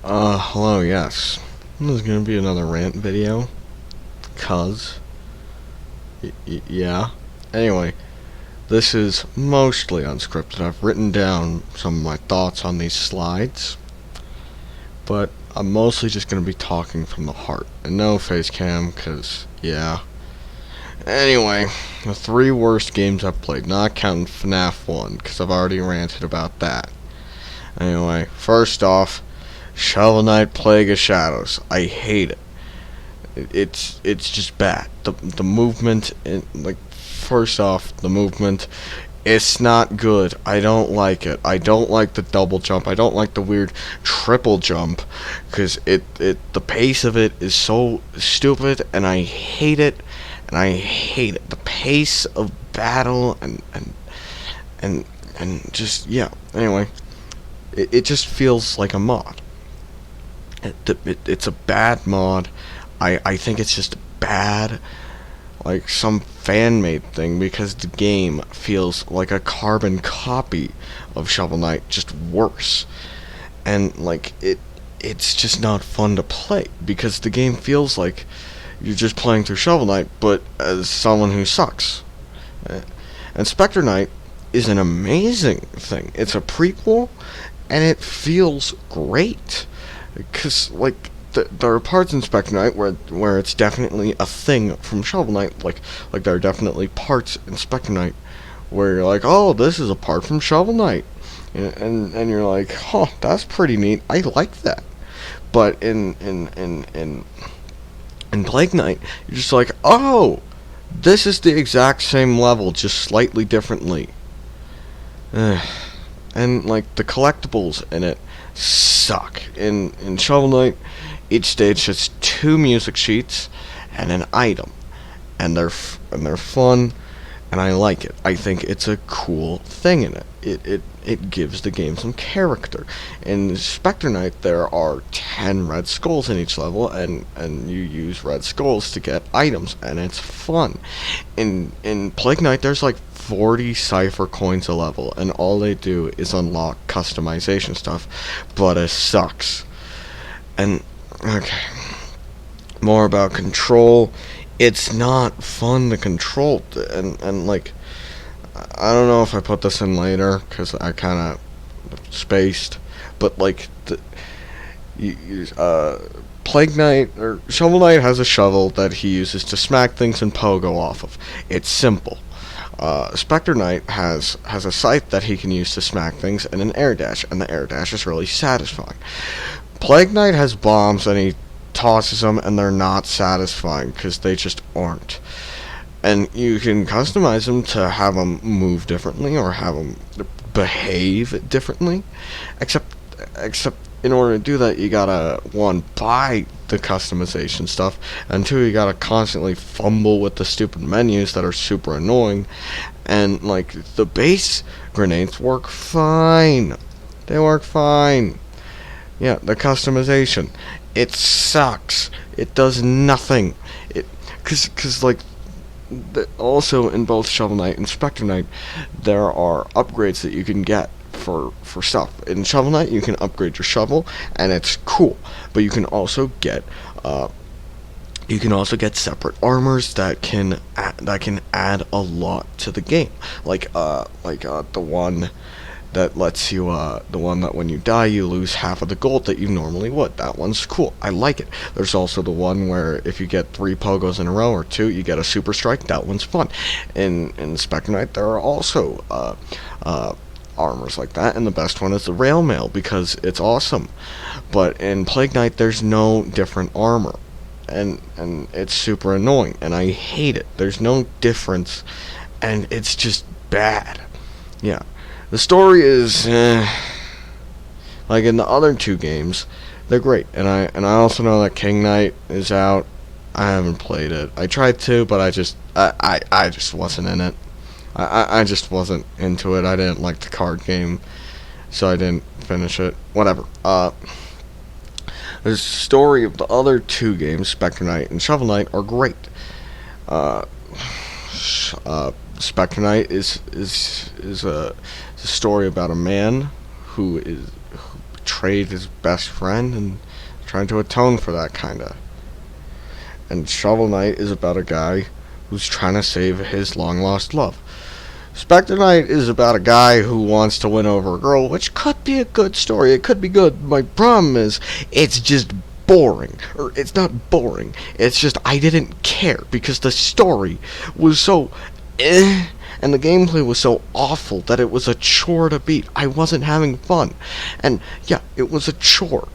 Hello, yes. This is gonna be another rant video. Cuz. Yeah. Anyway, this is mostly unscripted. I've written down some of my thoughts on these slides, but I'm mostly just gonna be talking from the heart. And no face cam, cuz, yeah. Anyway, the three worst games I've played, not counting FNAF 1, cuz I've already ranted about that. Anyway, first off, Shovel Knight Plague of Shadows. I hate it. It's just bad. The movement, first off, the movement, it's not good. I don't like it. I don't like the double jump. I don't like the weird triple jump, because the pace of it is so stupid, and I hate it. And I hate it. The pace of battle and just, yeah. Anyway, it just feels like a mod. It's a bad mod. I think it's just bad, like some fan-made thing, because the game feels like a carbon copy of Shovel Knight, just worse. And it's just not fun to play, because the game feels like you're just playing through Shovel Knight, but as someone who sucks. And Spectre Knight is an amazing thing. It's a prequel, and it feels great. Because, there are parts in Spectre Knight where it's definitely a thing from Shovel Knight. Like there are definitely parts in Spectre Knight where you're like, oh, this is a part from Shovel Knight. And you're like, oh, that's pretty neat. I like that. But in Plague Knight, you're just like, oh, this is the exact same level, just slightly differently. And the collectibles in it suck. In Shovel Knight, each stage has two music sheets and an item, and they're fun, and I like it. I think it's a cool thing in it. It gives the game some character. In Spectre Knight, there are 10 red skulls in each level, and you use red skulls to get items, and it's fun. In Plague Knight, there's 40 cipher coins a level, and all they do is unlock customization stuff, but it sucks. And, okay, more about control. It's not fun to control, and I don't know if I put this in later, because I kind of spaced, but Plague Knight, or Shovel Knight, has a shovel that he uses to smack things and pogo off of. It's simple. Spectre Knight has a scythe that he can use to smack things, and an air dash, and the air dash is really satisfying. Plague Knight has bombs, and he tosses them, and they're not satisfying, because they just aren't. And you can customize them to have them move differently, or have them behave differently, except in order to do that, you gotta, one, buy the customization stuff, and two, you gotta constantly fumble with the stupid menus that are super annoying. And the base grenades work fine. They work fine. Yeah, the customization, it sucks. It does nothing. Also, in both Shovel Knight and Spectre Knight, there are upgrades that you can get for stuff. In Shovel Knight, you can upgrade your shovel, and it's cool. But you can also get separate armors that can add a lot to the game. The one that lets you, the one that when you die you lose half of the gold that you normally would. That one's cool. I like it. There's also the one where if you get 3 pogos in a row, or 2, you get a super strike. That one's fun. In Spectre Knight, there are also armors like that, and the best one is the rail mail, because it's awesome. But in Plague Knight, there's no different armor, and it's super annoying, and I hate it. There's no difference, and it's just bad. Yeah. The story is, like in the other two games, they're great, and I also know that King Knight is out. I haven't played it. I tried to, but I just wasn't in it. I just wasn't into it. I didn't like the card game, so I didn't finish it. Whatever. The story of the other two games, Spectre Knight and Shovel Knight, are great. Spectre Knight is a story about a man who betrayed his best friend and trying to atone for that, kinda. And Shovel Knight is about a guy who's trying to save his long-lost love. Spectre Knight is about a guy who wants to win over a girl, which could be a good story. It could be good. My problem is, it's just boring. Or, it's not boring. It's just, I didn't care, because the story was so and the gameplay was so awful that it was a chore to beat. I wasn't having fun. And, yeah, it was a chore.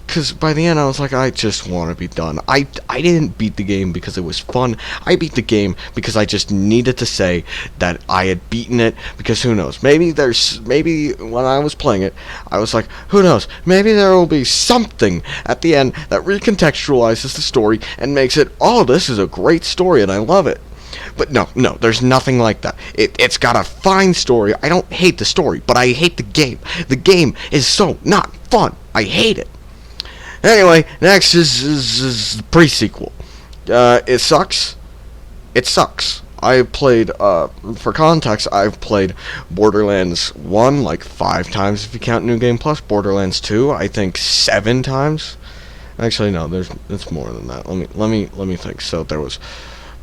Because by the end, I was like, I just want to be done. I didn't beat the game because it was fun. I beat the game because I just needed to say that I had beaten it. Because who knows? Maybe when I was playing it, I was like, who knows? Maybe there will be something at the end that recontextualizes the story and makes it, oh, this is a great story and I love it. But no, there's nothing like that. It's got a fine story. I don't hate the story, but I hate the game. The game is so not fun. I hate it. Anyway, next is the pre-sequel. It sucks. It sucks. I've played, for context, I've played Borderlands 1 like 5 times if you count New Game Plus. Borderlands 2, I think 7 times. Actually, no, it's more than that. Let me think. So there was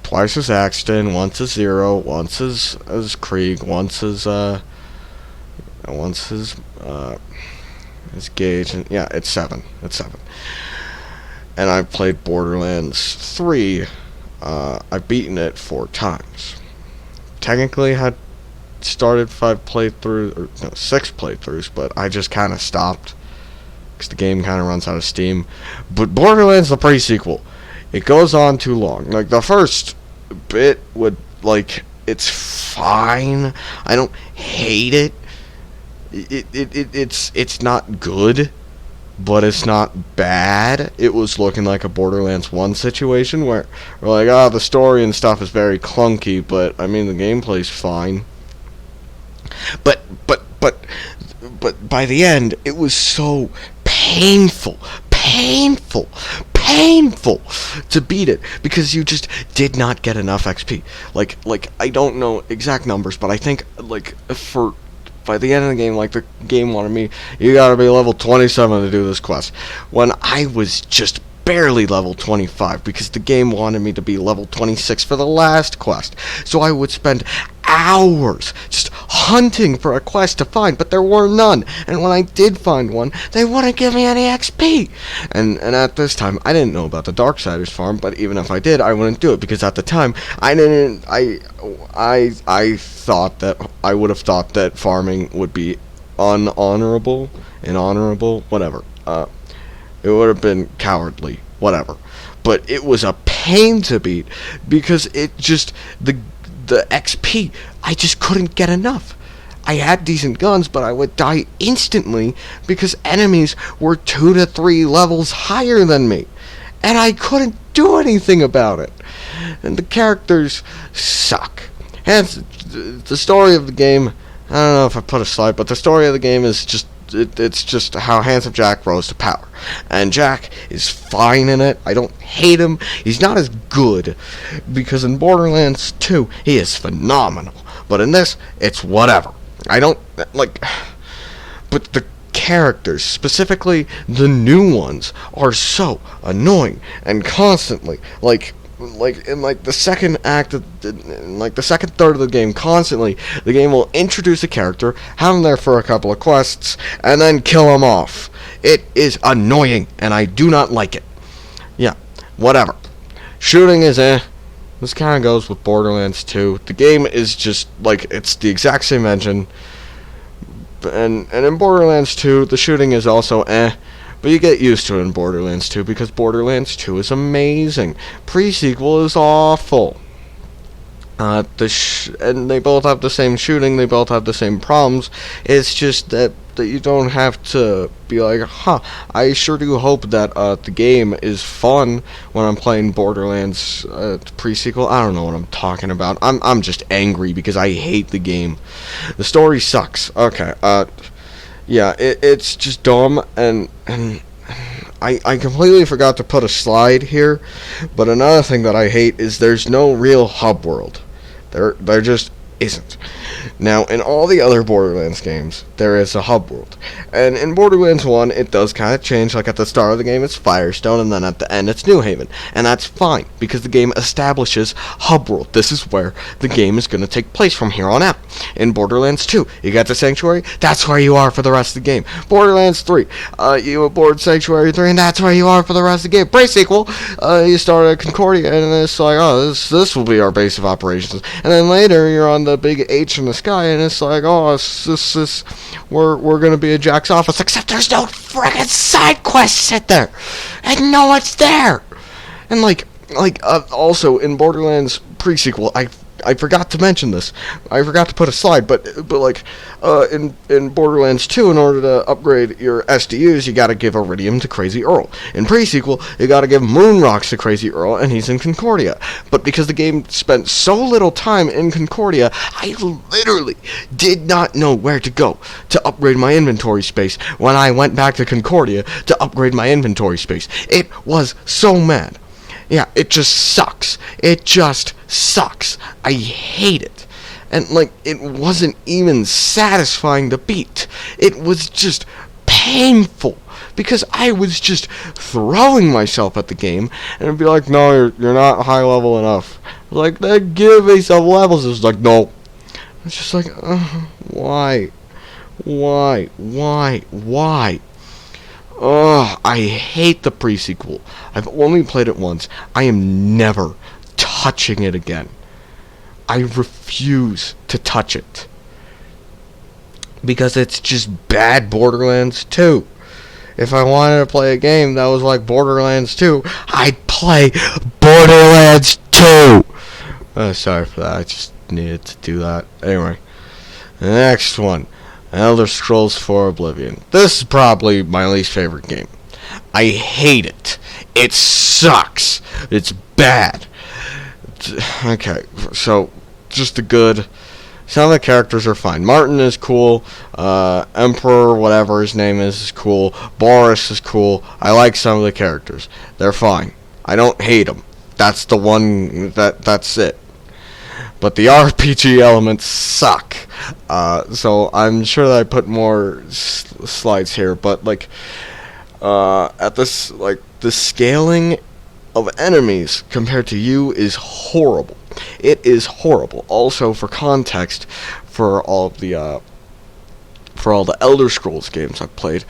twice as Axton, once as Zero, once as Krieg, once as Gage, and yeah, it's 7. And I've played Borderlands 3. I've beaten it 4 times. Technically, had started 6 playthroughs, but I just kind of stopped because the game kind of runs out of steam. But Borderlands, the pre-sequel, it goes on too long. Like, the first bit it's fine. I don't hate it. It's not good, but it's not bad. It was looking like a Borderlands 1 situation where we're like, the story and stuff is very clunky, but I mean the gameplay's fine. But by the end, it was so painful to beat it because you just did not get enough XP. Like I don't know exact numbers, but I think by the end of the game, the game wanted me, you gotta be level 27 to do this quest. When I was just barely level 25 because the game wanted me to be level 26 for the last quest. So I would spend hours just hunting for a quest to find, but there were none. And when I did find one, they wouldn't give me any XP. And at this time, I didn't know about the Darksiders farm, but even if I did, I wouldn't do it because at the time, I would have thought that farming would be inhonorable, whatever. It would have been cowardly, whatever. But it was a pain to beat because it just, the XP, I just couldn't get enough. I had decent guns, but I would die instantly because enemies were 2 to 3 levels higher than me. And I couldn't do anything about it. And the characters suck. And the story of the game, I don't know if I put a slide, but the story of the game is just, it's just how Handsome Jack rose to power. And Jack is fine in it. I don't hate him. He's not as good, because in Borderlands 2, he is phenomenal. But in this, it's whatever. I don't, but the characters, specifically the new ones, are so annoying and constantly, in the second act the second third of the game, constantly the game will introduce a character, have him there for a couple of quests, and then kill him off. It is annoying and I do not like it. Yeah, whatever. Shooting is this kind of goes with Borderlands 2. The game is just it's the exact same engine, and in Borderlands 2 the shooting is also but you get used to it in Borderlands 2 because Borderlands 2 is amazing. Pre-sequel is awful. And they both have the same shooting, they both have the same problems. It's just that you don't have to be like, I sure do hope that the game is fun when I'm playing Borderlands pre-sequel. I don't know what I'm talking about. I'm just angry because I hate the game. The story sucks. Okay, yeah, it's just dumb, and I completely forgot to put a slide here, but another thing that I hate is there's no real hub world. They're just isn't. Now, in all the other Borderlands games, there is a hub world. And in Borderlands 1, it does kind of change. Like, at the start of the game, it's Firestone, and then at the end, it's New Haven. And that's fine, because the game establishes hub world. This is where the game is going to take place from here on out. In Borderlands 2, you got the Sanctuary, that's where you are for the rest of the game. Borderlands 3, you aboard Sanctuary 3, and that's where you are for the rest of the game. Pre-sequel, you start at Concordia, and it's like, oh, this will be our base of operations. And then later, you're on the big H in the sky, and it's like, oh, we're gonna be at Jack's office, except there's no friggin' side quests in there, and no one's there. And also in Borderlands pre-sequel, I forgot to mention this. I forgot to put a slide, but in Borderlands 2, in order to upgrade your SDUs, you gotta give Iridium to Crazy Earl. In pre-sequel, you gotta give Moon Rocks to Crazy Earl, and he's in Concordia. But because the game spent so little time in Concordia, I literally did not know where to go to upgrade my inventory space when I went back to Concordia to upgrade my inventory space. It was so mad. Yeah, it just sucks. It just sucks. I hate it. And, it wasn't even satisfying to beat. It was just painful. Because I was just throwing myself at the game, and it'd be like, no, you're not high level enough. Like, then give me some levels. It was like, no. It's just like, why? Why? Ugh, I hate the pre-sequel. I've only played it once. I am never touching it again. I refuse to touch it. Because it's just bad Borderlands 2. If I wanted to play a game that was like Borderlands 2, I'd play Borderlands 2! Sorry for that. I just needed to do that. Anyway, the next one. Elder Scrolls 4 Oblivion. This is probably my least favorite game. I hate it. It sucks. It's bad. Okay, so just the good. Some of the characters are fine. Martin is cool. Emperor, whatever his name is cool. Boris is cool. I like some of the characters. They're fine. I don't hate them. That's the one. That's it. But the RPG elements suck. So I'm sure that I put more slides here, but at this, the scaling of enemies compared to you is horrible. It is horrible. Also, for context, for all the Elder Scrolls games I've played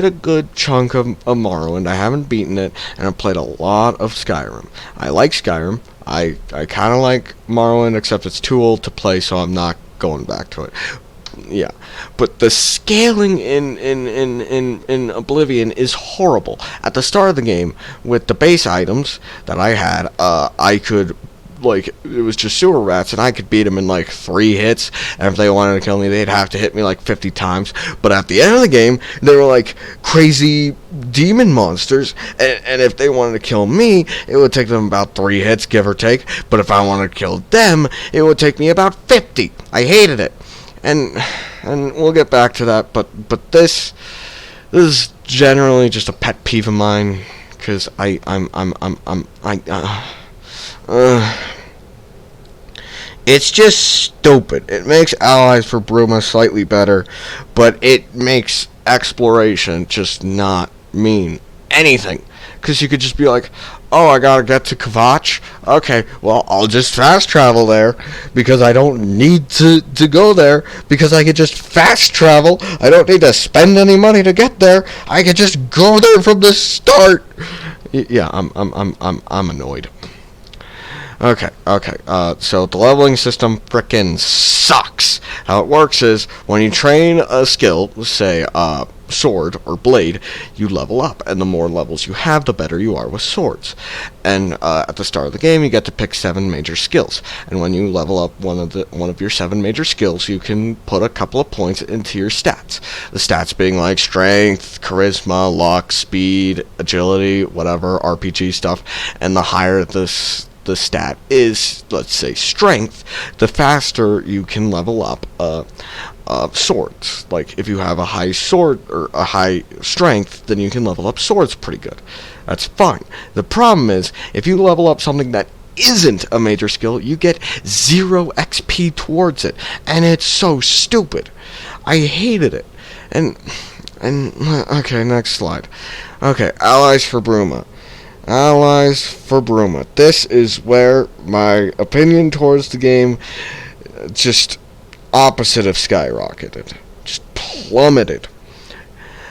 a good chunk of Morrowind. I haven't beaten it, and I've played a lot of Skyrim. I like Skyrim. I kind of like Morrowind, except it's too old to play, so I'm not going back to it. Yeah, but the scaling in Oblivion is horrible. At the start of the game, with the base items that I had, I could, it was just sewer rats, and I could beat them in 3 hits, and if they wanted to kill me, they'd have to hit me 50 times. But at the end of the game, they were crazy demon monsters, and if they wanted to kill me, it would take them about 3 hits, give or take. But if I wanted to kill them, it would take me about 50. I hated it. And we'll get back to that, but this is generally just a pet peeve of mine, because it's just stupid. It makes allies for Bruma slightly better, but it makes exploration just not mean anything. Because you could just be like, oh, I gotta get to Kvatch. Okay, well, I'll just fast travel there, because I don't need to go there, because I could just fast travel. I don't need to spend any money to get there. I could just go there from the start. Yeah, I'm annoyed. Okay, so the leveling system frickin' sucks. How it works is, when you train a skill, say, sword or blade, you level up, and the more levels you have, the better you are with swords. And at the start of the game, you get to pick 7 major skills, and when you level up one of your 7 major skills, you can put a couple of points into your stats. The stats being strength, charisma, luck, speed, agility, whatever RPG stuff, and the higher the stat is, let's say strength, the faster you can level up swords. If you have a high sword or a high strength, then you can level up swords pretty good. That's fine. The problem is, if you level up something that isn't a major skill, you get 0 XP towards it, and it's so stupid. I hated it. And okay, next slide. Okay, allies for Bruma. Allies for Bruma. This is where my opinion towards the game just opposite of skyrocketed. Just plummeted.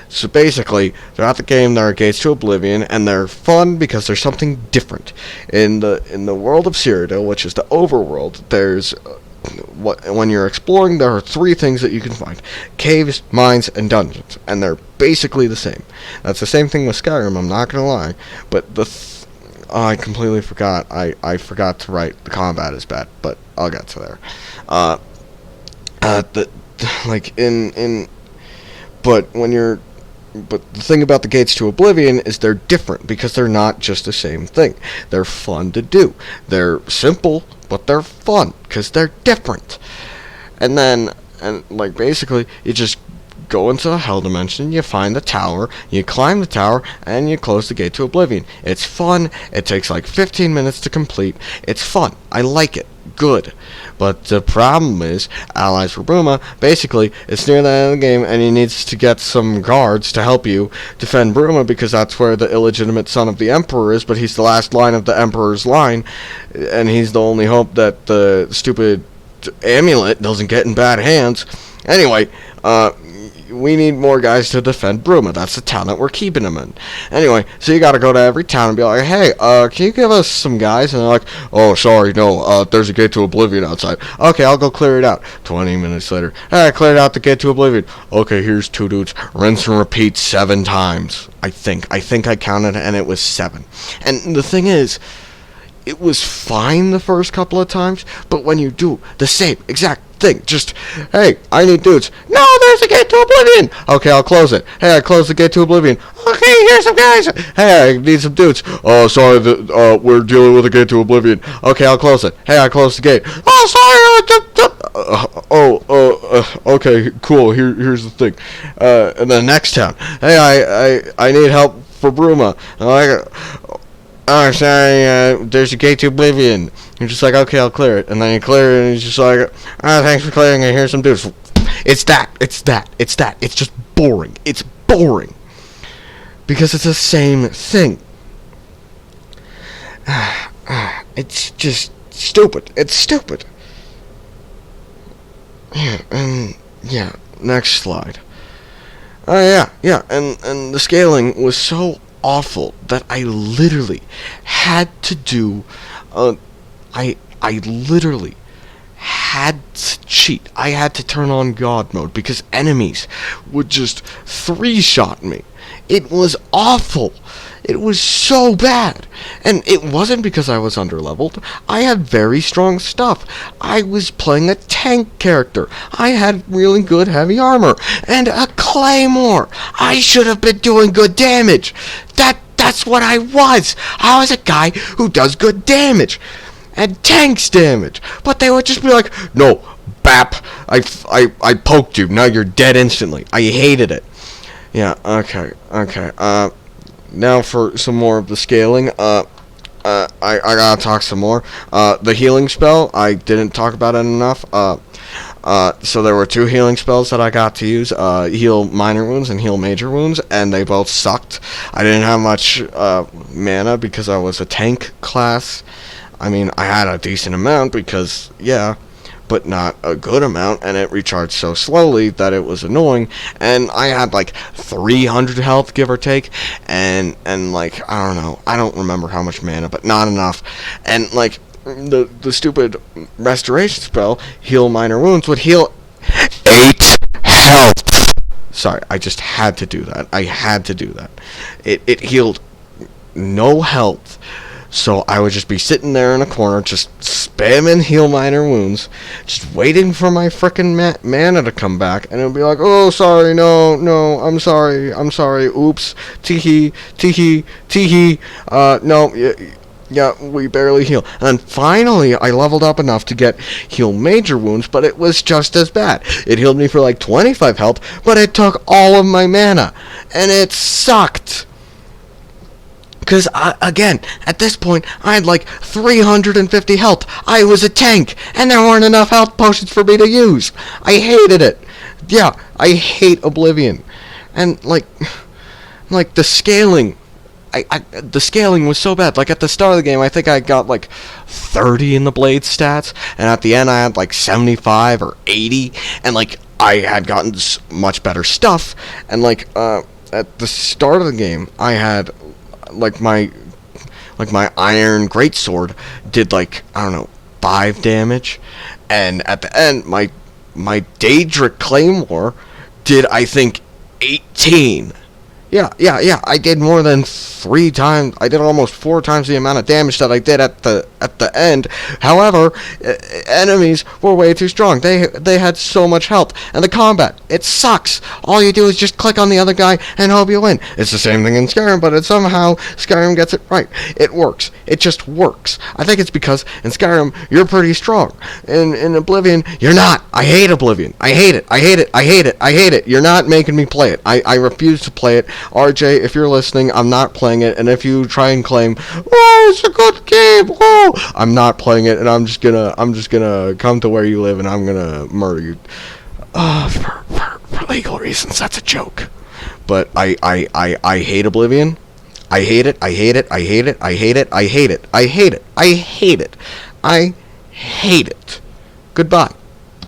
So basically, throughout the game, there are gates to Oblivion, and they're fun because there's something different. In the world of Cyrodiil, which is the overworld, there's when you're exploring, there are 3 things that you can find: caves, mines, and dungeons, and they're basically the same. That's the same thing with Skyrim, I'm not gonna lie, but I completely forgot. I forgot to write the combat is bad, but I'll get to there. But the thing about the gates to Oblivion is they're different because they're not just the same thing. They're fun to do. They're simple, but they're fun because they're different. And basically, you just go into the Hell Dimension, you find the tower, you climb the tower, and you close the gate to Oblivion. It's fun. It takes like 15 minutes to complete. It's fun. I like it. Good. But the problem is, Allies for Bruma, basically, it's near the end of the game, and he needs to get some guards to help you defend Bruma, because that's where the illegitimate son of the Emperor is, but he's the last line of the Emperor's line, and he's the only hope that the stupid amulet doesn't get in bad hands. Anyway, we need more guys to defend Bruma. That's the town that we're keeping him in. Anyway, so you gotta go to every town and be like, hey, can you give us some guys? And they're like, oh, sorry, no, there's a gate to Oblivion outside. Okay, I'll go clear it out. 20 minutes later, hey, I cleared out the gate to Oblivion. Okay, here's 2 dudes. Rinse and repeat 7 times. I think I counted, and it was 7. And the thing is, it was fine the first couple of times, but when you do the same exact thing, just, hey, I need dudes. No, there's a gate to Oblivion. Okay, I'll close it. Hey, I closed the gate to Oblivion. Okay, here's some guys. Hey, I need some dudes. Oh, sorry, we're dealing with a gate to Oblivion. Okay, I'll close it. Hey, I closed the gate. Oh, sorry. Okay, cool. Here's the thing. And the next town. Hey, I need help for Bruma. Oh, sorry, there's a gate to Oblivion. You're just like, okay, I'll clear it. And then you clear it, and you're just like, thanks for clearing it, here's some dudes. It's that. It's just boring. It's boring. Because it's the same thing. It's just stupid. It's stupid. Yeah, next slide. And the scaling was so awful that I literally had to do I literally had to cheat. I had to turn on God mode because enemies would just 3-shot me. It was awful. It was so bad. And it wasn't because I was underleveled. I had very strong stuff. I was playing a tank character. I had really good heavy armor and a claymore. I should have been doing good damage. That's what I was. I was a guy who does good damage and tanks damage. But they would just be like, no, bap, I poked you. Now you're dead instantly. I hated it. Yeah, okay. Now for some more of the scaling. I gotta talk some more. The healing spell, I didn't talk about it enough. So there were 2 healing spells that I got to use, heal minor wounds and heal major wounds, and they both sucked. I didn't have much mana because I was a tank class. I mean, I had a decent amount because, yeah, but not a good amount, and it recharged so slowly that it was annoying, and I had like 300 health, give or take, and like, I don't know, I don't remember how much mana, but not enough, and like, the stupid restoration spell, heal minor wounds, would heal 8 health. Sorry, I just had to do that. I had to do that. It healed no health. So I would just be sitting there in a corner, just spamming heal minor wounds, just waiting for my frickin' mana to come back, and it would be like, oh, sorry, no, I'm sorry, oops, teehee, no, yeah, we barely heal. And then finally, I leveled up enough to get heal major wounds, but it was just as bad. It healed me for like 25 health, but it took all of my mana, and it sucked. because again, at this point, I had like 350 health. I was a tank, and there weren't enough health potions for me to use. I hated it. Yeah, I hate Oblivion. And like the scaling, the scaling was so bad. Like at the start of the game, I think I got like 30 in the blade stats, and at the end I had like 75 or 80, and like I had gotten much better stuff. And like at the start of the game, I had like my iron greatsword did like, I don't know, 5 damage, and at the end my Daedric Claymore did, I think, 18. Yeah, I did more than 3 times. I did almost 4 times the amount of damage that I did at the end. However, enemies were way too strong. They had so much health, and the combat, it sucks. All you do is just click on the other guy and hope you win. It's the same thing in Skyrim, but somehow Skyrim gets it right. It works. It just works. I think it's because in Skyrim you're pretty strong. In Oblivion, you're not. I hate Oblivion. I hate it. I hate it. I hate it. I hate it. You're not making me play it. I refuse to play it. RJ, if you're listening, I'm not playing it, and if you try and claim, oh, it's a good game, oh, I'm not playing it, and I'm just gonna come to where you live, and I'm gonna murder you. For legal reasons, that's a joke. But I hate Oblivion. I hate it. I hate it. I hate it. I hate it. I hate it. I hate it. I hate it. I hate it. Goodbye.